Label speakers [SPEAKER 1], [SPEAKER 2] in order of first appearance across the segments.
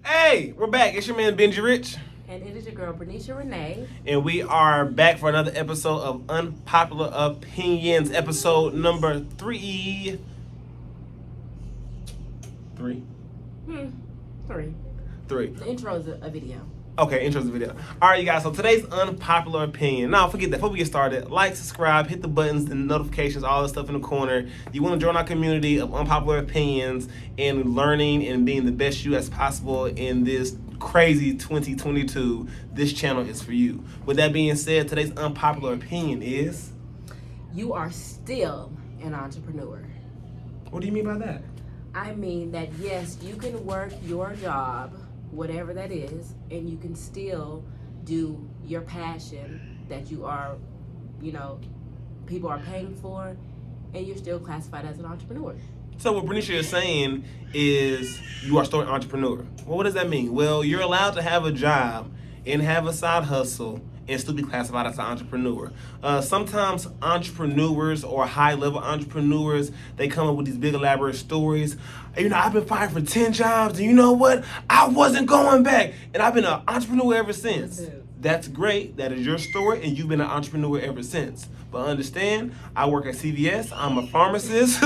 [SPEAKER 1] Hey, we're back. It's your man Benji Rich.
[SPEAKER 2] And it is your girl, Bernicia Renee.
[SPEAKER 1] And we are back for another episode of Unpopular Opinions, episode number 3. 3?
[SPEAKER 2] 3.
[SPEAKER 1] 3.
[SPEAKER 2] The intro is a video.
[SPEAKER 1] Okay, intro's the video. Alright, you guys, so today's unpopular opinion. Now, forget that. Before we get started, like, subscribe, hit the buttons, the notifications, all the stuff in the corner. You want to join our community of unpopular opinions and learning and being the best you as possible in this crazy 2022. This channel is for you. With that being said, today's unpopular opinion is...
[SPEAKER 2] You are still an entrepreneur.
[SPEAKER 1] What do you mean by that?
[SPEAKER 2] I mean that, yes, you can work your job, whatever that is, and you can still do your passion that you are, people are paying for, and you're still classified as an entrepreneur.
[SPEAKER 1] So what Bernicia is saying is you are still an entrepreneur. Well, what does that mean? Well, you're allowed to have a job and have a side hustle and still be classified as an entrepreneur. Sometimes entrepreneurs or high-level entrepreneurs, they come up with these big elaborate stories. I've been fired for 10 jobs, and you know what? I wasn't going back, and I've been an entrepreneur ever since. That's great. That is your story, and you've been an entrepreneur ever since. But understand, I work at CVS. I'm a pharmacist.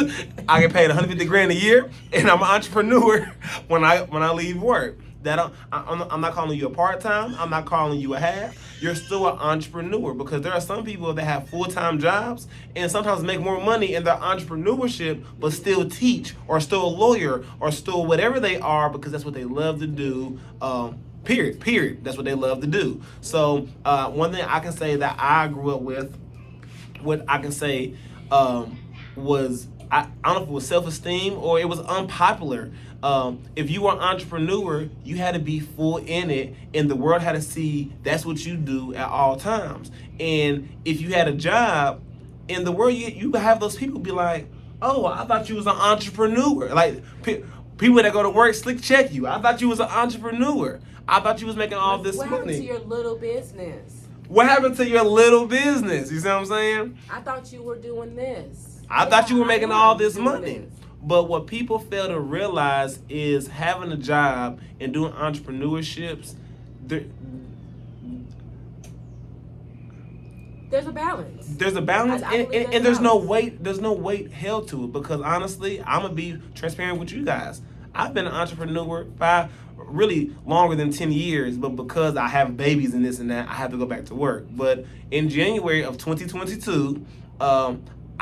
[SPEAKER 1] I get paid $150,000 a year, and I'm an entrepreneur when I leave work. I'm not calling you a part-time. I'm not calling you a half. You're still an entrepreneur, because there are some people that have full-time jobs and sometimes make more money in their entrepreneurship but still teach or still a lawyer or still whatever they are, because that's what they love to do. Period. That's what they love to do. So one thing I can say that I grew up with, what I can say was, I don't know if it was self-esteem or it was unpopular. If you were an entrepreneur, you had to be full in it, and the world had to see that's what you do at all times. And if you had a job in the world, you have those people be like, oh, I thought you was an entrepreneur. Like, people that go to work slick check you. I thought you was an entrepreneur. I thought you was making all this money.
[SPEAKER 2] What happened to your little business?
[SPEAKER 1] What happened to your little business? You see what I'm saying?
[SPEAKER 2] I thought you were doing this.
[SPEAKER 1] I thought you were making all this money. But what people fail to realize is having a job and doing entrepreneurships,
[SPEAKER 2] there's a balance.
[SPEAKER 1] There's a balance, and there's no weight. There's no weight held to it, because honestly, I'm gonna be transparent with you guys. I've been an entrepreneur really longer than 10 years, but because I have babies and this and that, I have to go back to work. But in January of 2022,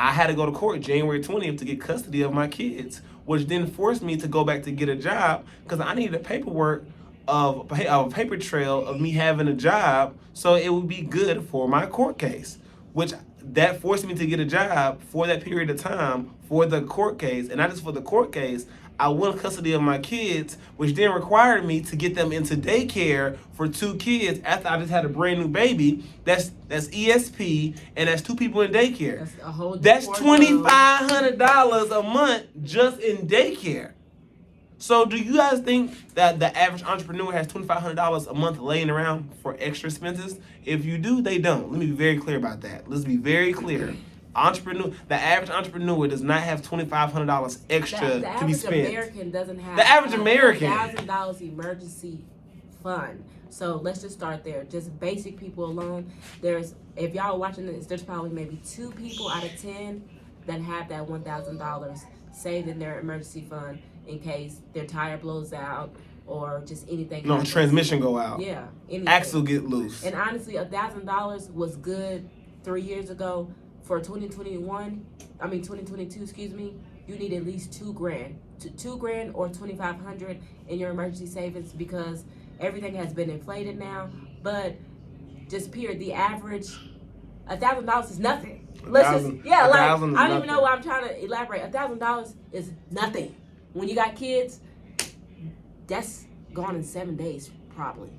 [SPEAKER 1] I had to go to court January 20th to get custody of my kids, which then forced me to go back to get a job, because I needed a paperwork of a paper trail of me having a job, so it would be good for my court case, which that forced me to get a job for that period of time for the court case. And not just for the court case, I won custody of my kids, which then required me to get them into daycare for 2 kids after I just had a brand new baby. That's ESP, and that's 2 people in daycare.
[SPEAKER 2] That's a whole
[SPEAKER 1] That's $2,500 a month just in daycare. So do you guys think that the average entrepreneur has $2,500 a month laying around for extra expenses? If you do, they don't. Let me be very clear about that. Let's be very clear. The average entrepreneur does not have $2,500 extra to be spent.
[SPEAKER 2] The average American doesn't have
[SPEAKER 1] the average American
[SPEAKER 2] $1,000 emergency fund. So let's just start there. Just basic people alone. If y'all are watching this, there's probably maybe 2 people out of 10 that have that $1,000 saved in their emergency fund in case their tire blows out or just anything.
[SPEAKER 1] No, transmission go out.
[SPEAKER 2] Yeah, anything.
[SPEAKER 1] Axle get loose.
[SPEAKER 2] And honestly, $1,000 was good 3 years ago. For 2022, excuse me, you need at least $2,000, $2,000 or $2,500 in your emergency savings, because everything has been inflated now. But just period, the average, $1,000 is nothing. I don't even know why I'm trying to elaborate. $1,000 is nothing. When you got kids, that's gone in 7 days probably.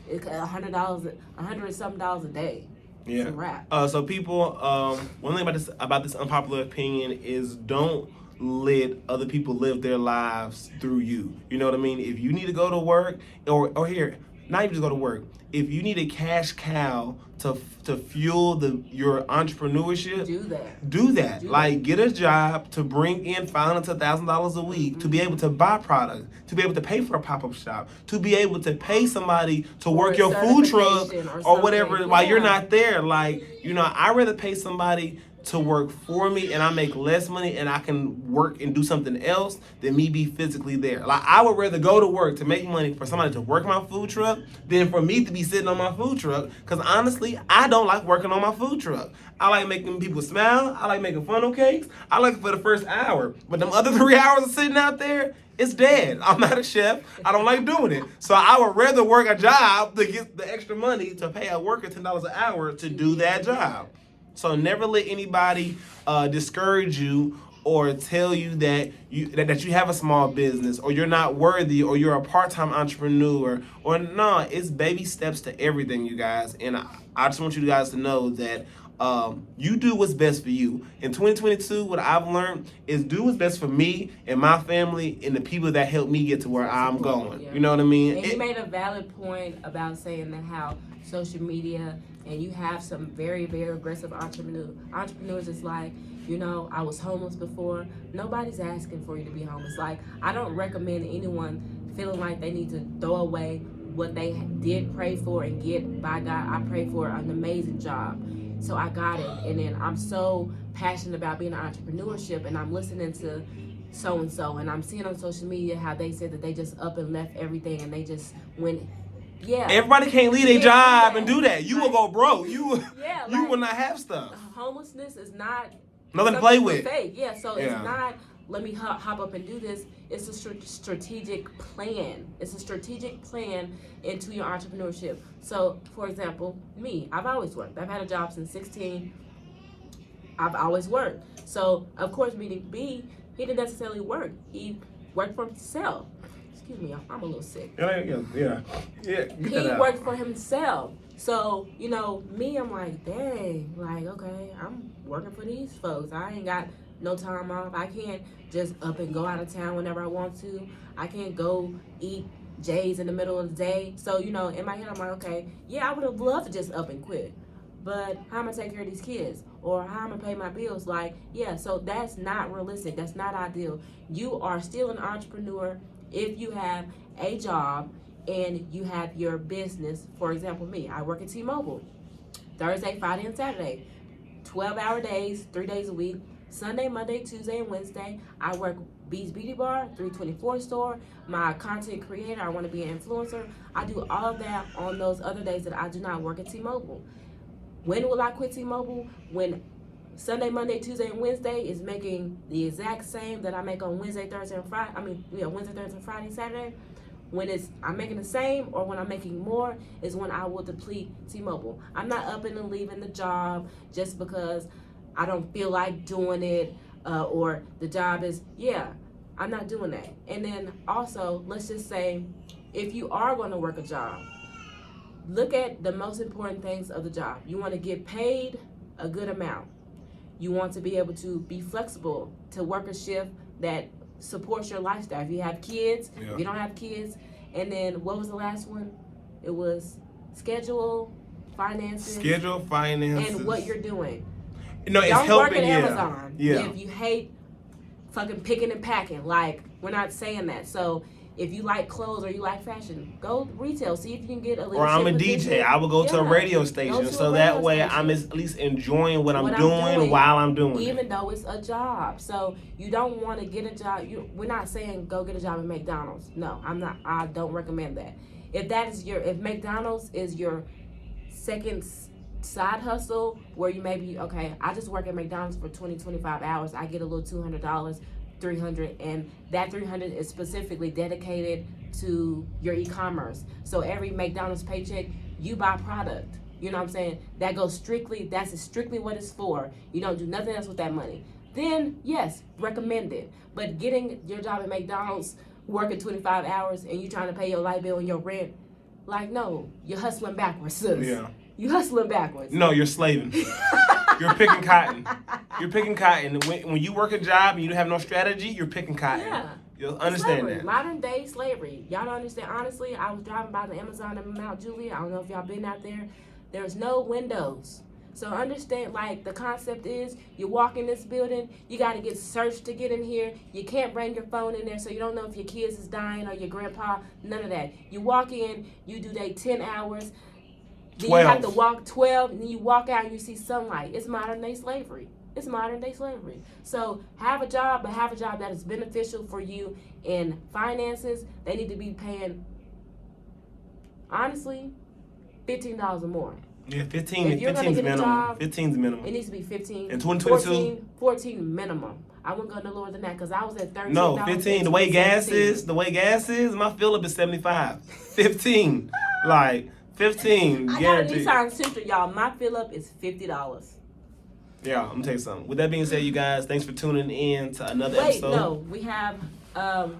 [SPEAKER 2] $100 and something a day.
[SPEAKER 1] Yeah.
[SPEAKER 2] It's a wrap.
[SPEAKER 1] So people, one thing about this unpopular opinion is don't let other people live their lives through you. You know what I mean? If you need to go to work, or here, not even just go to work. If you need a cash cow to fuel your entrepreneurship, do that. Like, get a job to bring in $500 to $1,000 a week to be able to buy product, to be able to pay for a pop-up shop, to be able to pay somebody to work your food truck or whatever while you're not there. Like, I'd rather pay somebody to work for me and I make less money and I can work and do something else than me be physically there. Like, I would rather go to work to make money for somebody to work my food truck than for me to be sitting on my food truck, because honestly, I don't like working on my food truck. I like making people smile. I like making funnel cakes. I like it for the first hour. But them other 3 hours of sitting out there, it's dead. I'm not a chef. I don't like doing it. So I would rather work a job to get the extra money to pay a worker $10 an hour to do that job. So never let anybody discourage you or tell you that you have a small business or you're not worthy or you're a part-time entrepreneur. Or no, it's baby steps to everything, you guys. And I just want you guys to know that you do what's best for you. In 2022, what I've learned is do what's best for me and my family and the people that help me get to where I'm going. Yeah. You know what I mean?
[SPEAKER 2] And you made a valid point about saying that how social media, and you have some very, very aggressive entrepreneurs. It's like, I was homeless before. Nobody's asking for you to be homeless. Like, I don't recommend anyone feeling like they need to throw away what they did pray for and get. By God, I prayed for an amazing job. So I got it. And then I'm so passionate about being an entrepreneurship, and I'm listening to so-and-so, and I'm seeing on social media how they said that they just up and left everything and they just went. Yeah.
[SPEAKER 1] Everybody can't leave their job and do that. You will go broke. You will not have stuff.
[SPEAKER 2] Homelessness is not
[SPEAKER 1] nothing to play with.
[SPEAKER 2] Fake. Yeah, so it's not, let me hop up and do this. It's a strategic plan. It's a strategic plan into your entrepreneurship. So, for example, me, I've always worked. I've had a job since 16. I've always worked. So, of course, meeting B, he didn't necessarily work. He worked for himself. Excuse me, I'm a little sick.
[SPEAKER 1] Yeah.
[SPEAKER 2] He worked for himself. So, me, I'm like, dang, like, okay, I'm working for these folks. I ain't got no time off. I can't just up and go out of town whenever I want to. I can't go eat J's in the middle of the day. So, in my head, I'm like, okay, yeah, I would have loved to just up and quit. But how am I take care of these kids? Or how am I pay my bills? Like, yeah, so that's not realistic. That's not ideal. You are still an entrepreneur if you have a job and you have your business. For example, me, I work at T-Mobile. Thursday, Friday, and Saturday. 12-hour days, 3 days a week. Sunday, Monday, Tuesday, and Wednesday, I work B's Beauty Bar, 324 store. My content creator, I want to be an influencer. I do all of that on those other days that I do not work at T-Mobile. When will I quit T-Mobile? When Sunday, Monday, Tuesday, and Wednesday is making the exact same that I make on Wednesday, Thursday, and Friday. Wednesday, Thursday, Friday, Saturday. When I'm making the same or when I'm making more is when I will deplete T-Mobile. I'm not up and leaving the job just because I don't feel like doing it or the job is, I'm not doing that. And then also, let's just say, if you are going to work a job, look at the most important things of the job. You want to get paid a good amount. You want to be able to be flexible to work a shift that supports your lifestyle. If you have kids, if you don't have kids. And then what was the last one? It was schedule, finances. And what you're doing.
[SPEAKER 1] No, it's
[SPEAKER 2] don't
[SPEAKER 1] helping.
[SPEAKER 2] Work at Amazon if you hate fucking picking and packing. Like, we're not saying that. So if you like clothes or you like fashion, go retail. See if you can get a leadership
[SPEAKER 1] Or I'm a
[SPEAKER 2] position.
[SPEAKER 1] DJ. I will go to a radio station. So that way I'm at least enjoying what I'm doing while I'm doing it.
[SPEAKER 2] Even though it's a job. So you don't want to get a job. We're not saying go get a job at McDonald's. No, I'm not. I don't recommend that. If McDonald's is your second side hustle where you maybe, okay, I just work at McDonald's for 25 hours. I get a little $200. 300, and that 300 is specifically dedicated to your e-commerce. So every McDonald's paycheck, you buy product. You know what I'm saying? That's strictly what it's for. You don't do nothing else with that money. Then, yes, recommend it. But getting your job at McDonald's, working 25 hours, and you trying to pay your light bill and your rent, like, no, you're hustling backwards, sis.
[SPEAKER 1] Yeah.
[SPEAKER 2] You hustling backwards.
[SPEAKER 1] No, you're slaving. You're picking cotton. You're picking cotton. When you work a job and you have no strategy, you're picking cotton. You'll understand
[SPEAKER 2] slavery.
[SPEAKER 1] that.
[SPEAKER 2] Modern day slavery. Y'all don't understand. Honestly, I was driving by the Amazon in Mount Juliet. I don't know if y'all been out there. There's no windows. So understand, like, the concept is you walk in this building, you got to get searched to get in here. You can't bring your phone in there, so you don't know if your kids is dying or your grandpa. None of that. You walk in, you do 10 hours. Then
[SPEAKER 1] 12.
[SPEAKER 2] you have to walk 12, and then you walk out and you see sunlight. It's modern day slavery. It's modern day slavery. So have a job, but have a job that is beneficial for you in finances. They need to be paying, honestly, $15 or more.
[SPEAKER 1] Yeah, 15.
[SPEAKER 2] If you're
[SPEAKER 1] 15's
[SPEAKER 2] gonna get a
[SPEAKER 1] minimum.
[SPEAKER 2] job,
[SPEAKER 1] 15's minimum.
[SPEAKER 2] It needs to be 15.
[SPEAKER 1] In 2022?
[SPEAKER 2] 14 minimum. I wouldn't go no lower than that because I was at 13.
[SPEAKER 1] No, 15. The way gas is, my fill up is 75. 15. Like 15.
[SPEAKER 2] I got a
[SPEAKER 1] Guaranteed.
[SPEAKER 2] Nissan Sentra, y'all. My fill up is $50.
[SPEAKER 1] Yeah, I'm gonna tell you something. With that being said, you guys, thanks for tuning in to another
[SPEAKER 2] Wait,
[SPEAKER 1] episode.
[SPEAKER 2] no, we have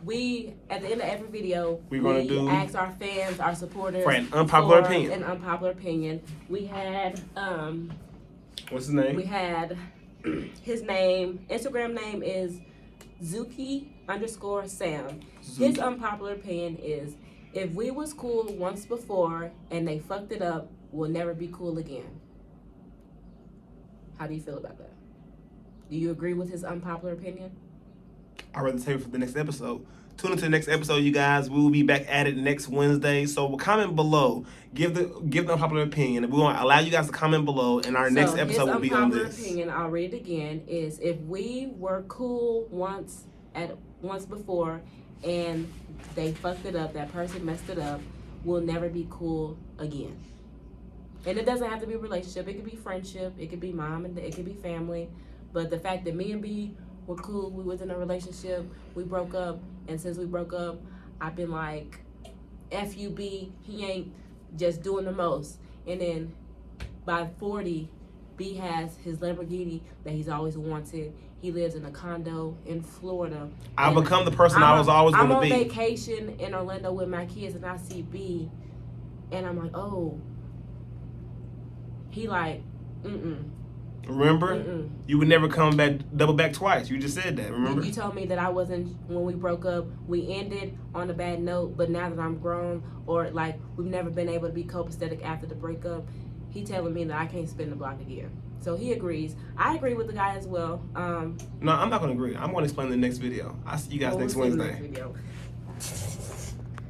[SPEAKER 2] we at the end of every video
[SPEAKER 1] We're gonna do
[SPEAKER 2] ask our fans, our supporters
[SPEAKER 1] for an unpopular opinion.
[SPEAKER 2] An unpopular opinion. We had
[SPEAKER 1] What's his name?
[SPEAKER 2] we had his name, Instagram name is Zuki_Sam. His unpopular opinion is if we was cool once before and they fucked it up, we'll never be cool again. How do you feel about that? Do you agree with his unpopular opinion?
[SPEAKER 1] I'd rather save it for the next episode. Tune into the next episode, you guys. We will be back at it next Wednesday. So comment below. Give the unpopular opinion. We want to allow you guys to comment below, and our next episode will be on this.
[SPEAKER 2] His unpopular opinion, I'll read it again, is if we were cool once before and they fucked it up, that person messed it up, we'll never be cool again. And it doesn't have to be a relationship. It could be friendship. It could be mom and it could be family. But the fact that me and B were cool, we was in a relationship, we broke up, and since we broke up, I've been like, F you, B, he ain't just doing the most. And then by 40, B has his Lamborghini that he's always wanted. He lives in a condo in Florida.
[SPEAKER 1] I've become the person I was always going to be.
[SPEAKER 2] I'm on vacation in Orlando with my kids, and I see B, and I'm like, oh. He like,
[SPEAKER 1] Remember? You would never come back, double back twice. You just said that, remember?
[SPEAKER 2] You told me that I wasn't, when we broke up, we ended on a bad note, but now that I'm grown, or like we've never been able to be copacetic after the breakup, he telling me that I can't spin the block again. So he agrees. I agree with the guy as well.
[SPEAKER 1] No, I'm not going to agree. I'm going to explain in the next video. I'll see you guys next Wednesday.